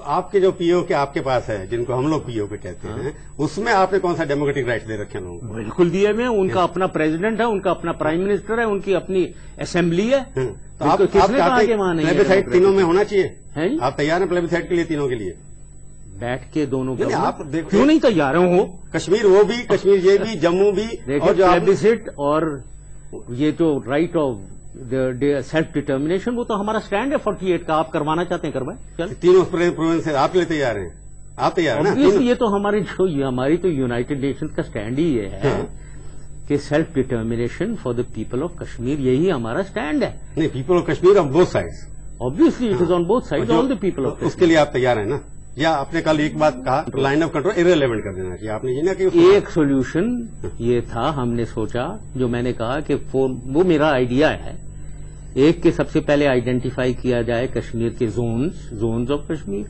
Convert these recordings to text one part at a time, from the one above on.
آپ کے جو پی او کے آپ کے پاس ہے، جن کو ہم لوگ پی او کے کہتے ہیں، اس میں آپ نے کون سا ڈیموکریٹک رائٹ دے رکھے ہیں لوگوں کو؟ بالکل دیے ہوئے ہیں. ان کا اپنا پریزیڈنٹ ہے، ان کا اپنا پرائم منسٹر ہے، ان کی اپنی اسمبلی ہے. تو آپ پلیبیسائٹ تینوں میں ہونا چاہیے. آپ تیار ہیں پلیبیسائٹ کے لیے تینوں کے لیے؟ بیٹھ کے دونوں کو آپ کیوں نہیں تیار ہو؟ کشمیر وہ بھی، کشمیر یہ بھی، جموں بھی، اور جو پلیبیسائٹ اور یہ جو رائٹ آف سیلف ڈٹرمنیشن وہ تو ہمارا سٹینڈ ہے 48 کا. آپ کروانا چاہتے ہیں کروائیں. تینوں پروونس سے آپ کے لیے تیار ہیں؟ آپ تیار ہیں نا؟ یہ تو ہماری تو یونائٹڈ نیشنز کا سٹینڈ ہی یہ ہے کہ self determination for the people of Kashmir, یہی ہمارا سٹینڈ ہے. نہیں، people of Kashmir on both sides. Obviously it is on both sides, all the people of Kashmir. اس کے لیے آپ تیار ہیں نا؟ یا آپ نے کل ایک بات کہا لائن آف کنٹرول ارریلیونٹ کر دینا چاہیے، آپ نے یہ نہ کہ ایک سولوشن یہ تھا، ہم نے سوچا، جو میں نے کہا کہ وہ میرا آئیڈیا ہے، ایک کہ سب سے پہلے آئیڈینٹیفائی کیا جائے کشمیر کے زونز آف کشمیر،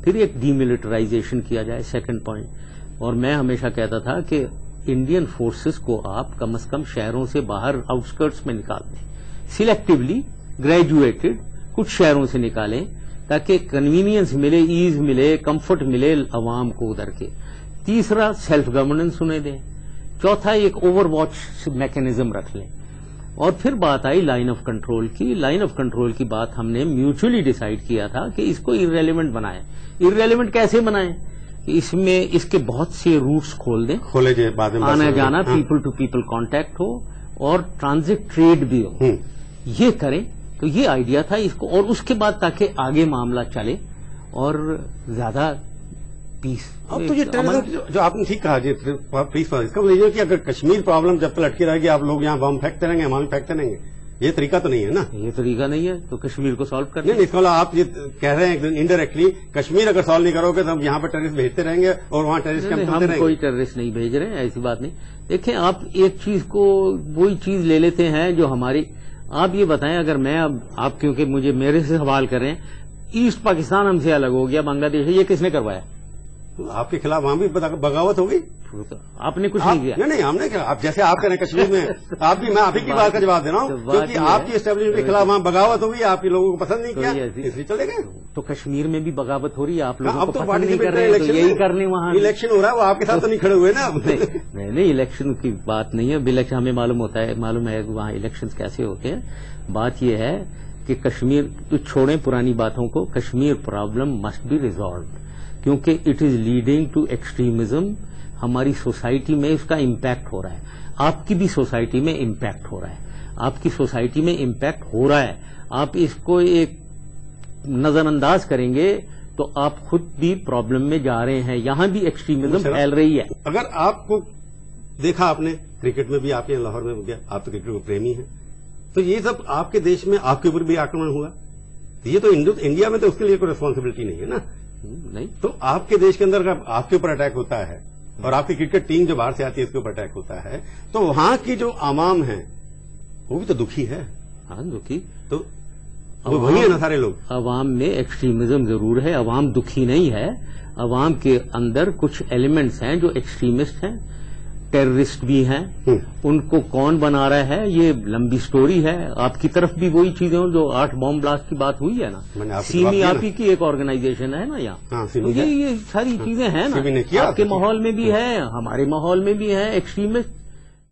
پھر ایک ڈی ملٹرائزیشن کیا جائے، سیکنڈ پوائنٹ. اور میں ہمیشہ کہتا تھا کہ انڈین فورسز کو آپ کم از کم شہروں سے باہر آؤٹسکرٹس میں نکال دیں، سلیکٹولی گریجویٹڈ کچھ شہروں سے نکالیں تاکہ کنوینئنس ملے، ایز ملے، کمفرٹ ملے عوام کو ادھر کے. تیسرا سیلف گورننس انہیں دیں. چوتھا ایک اوور واچ میکینزم رکھ لیں. اور پھر بات آئی لائن آف کنٹرول کی. لائن آف کنٹرول کی بات ہم نے میوچلی ڈیسائیڈ کیا تھا کہ اس کو ارریلیونٹ بنائیں. ارریلیونٹ کیسے بنائیں؟ اس میں اس کے بہت سے روٹس کھول دیں، آنا جانا، پیپل ٹو پیپل کانٹیکٹ ہو اور ٹرانزٹ ٹریڈ بھی ہو، یہ کریں. تو یہ آئیڈیا تھا اس کو، اور اس کے بعد تاکہ آگے معاملہ چلے اور زیادہ پیس. اب تو یہ جو آپ نے ٹھیک کہا جی پیس، اس کا مطلب کہ اگر کشمیر پرابلم جب تک لٹکی رہے گی، آپ لوگ یہاں بم پھینکتے رہیں گے، ہم پھینکتے رہیں گے، یہ طریقہ تو نہیں ہے نا؟ یہ طریقہ نہیں ہے. تو کشمیر کو سالو کرنا نہیں، اس کا آپ یہ کہہ رہے ہیں انڈائریکٹلی کشمیر اگر سالو نہیں کرو گے تو ہم یہاں پہ ٹیررسٹ بھیجتے رہیں گے اور وہاں ٹیررسٹ کیمپ چلتے رہیں گے. کوئی ٹیررسٹ نہیں بھیج رہے ہیں، ایسی بات نہیں. دیکھیں آپ ایک چیز کو وہی چیز لے لیتے ہیں جو ہماری. آپ یہ بتائیں، اگر میں اب آپ کیونکہ مجھے میرے سے سوال کریں، ایسٹ پاکستان ہم سے الگ ہو گیا، بنگلہ دیش، یہ کس نے کروایا؟ آپ کے خلاف وہاں بھی بغاوت ہوگی. آپ نے کچھ نہیں کیا. نہیں، ہم نے کیا. جیسے آپ کریں کشمیر میں، آپ بھی، میں آپ ہی کی بات کا جواب دے رہا ہوں، کیونکہ آپ کی اسٹیبلشمنٹ کے خلاف وہاں بغاوت ہوگی، آپ کے لوگوں کو پسند نہیں کیا، اس لیے چلے گئے. تو کشمیر میں بھی بغاوت ہو رہی ہے، آپ لوگوں کو پسند نہیں کر رہے ہیں، تو یہی کرنے وہاں الیکشن ہو رہا ہے، وہ آپ کے ساتھ تو نہیں کھڑے ہوئے نا. نہیں، الیکشن کی بات نہیں ہے. الیکشن ہمیں معلوم ہے وہاں الیکشن کیسے ہوتے ہیں. بات یہ ہے کہ کشمیر تو چھوڑیں پرانی باتوں کو، Kashmir problem must be resolved, کیونکہ it is leading to extremism. ہماری سوسائٹی میں اس کا امپیکٹ ہو رہا ہے، آپ کی بھی سوسائٹی میں امپیکٹ ہو رہا ہے، آپ کی سوسائٹی میں امپیکٹ ہو رہا ہے. آپ اس کو ایک نظر انداز کریں گے تو آپ خود بھی پرابلم میں جا رہے ہیں. یہاں بھی ایکسٹریمزم پھیل رہی ہے. اگر آپ کو دیکھا آپ نے کرکٹ میں بھی، آپ نے لاہور میں ہو گیا، آپ تو کرکٹ کو پریمی ہیں، تو یہ سب آپ کے دیش میں آپ کے اوپر بھی آکرمن ہوا. یہ تو انڈیا میں تو اس کے لیے کوئی ریسپانسبلٹی نہیں ہے نا. نہیں، تو آپ کے دیش کے اندر اگر آپ کے اوپر اٹیک ہوتا ہے اور آپ کی کرکٹ ٹیم جو باہر سے آتی ہے اس کے اوپر اٹیک ہوتا ہے، تو وہاں کی جو عوام ہیں وہ بھی تو دکھی ہے. ہاں دکھی تو وہی ہے نا سارے لوگ. عوام میں ایکسٹریمزم ضرور ہے، عوام دکھی نہیں ہے. عوام کے اندر کچھ ایلیمنٹس ہیں جو ایکسٹریمسٹ ہیں، ٹیررسٹ بھی ہیں. ان کو کون بنا رہا ہے یہ لمبی سٹوری ہے. آپ کی طرف بھی وہی چیزیں جو 8 بم بلاسٹ کی بات ہوئی ہے نا، سیمی آپ کی ایک آرگنائزیشن ہے نا یہاں. یہ ساری چیزیں ہیں نا، آپ کے ماحول میں بھی ہے، ہمارے ماحول میں بھی ہے ایکسٹریمسٹ.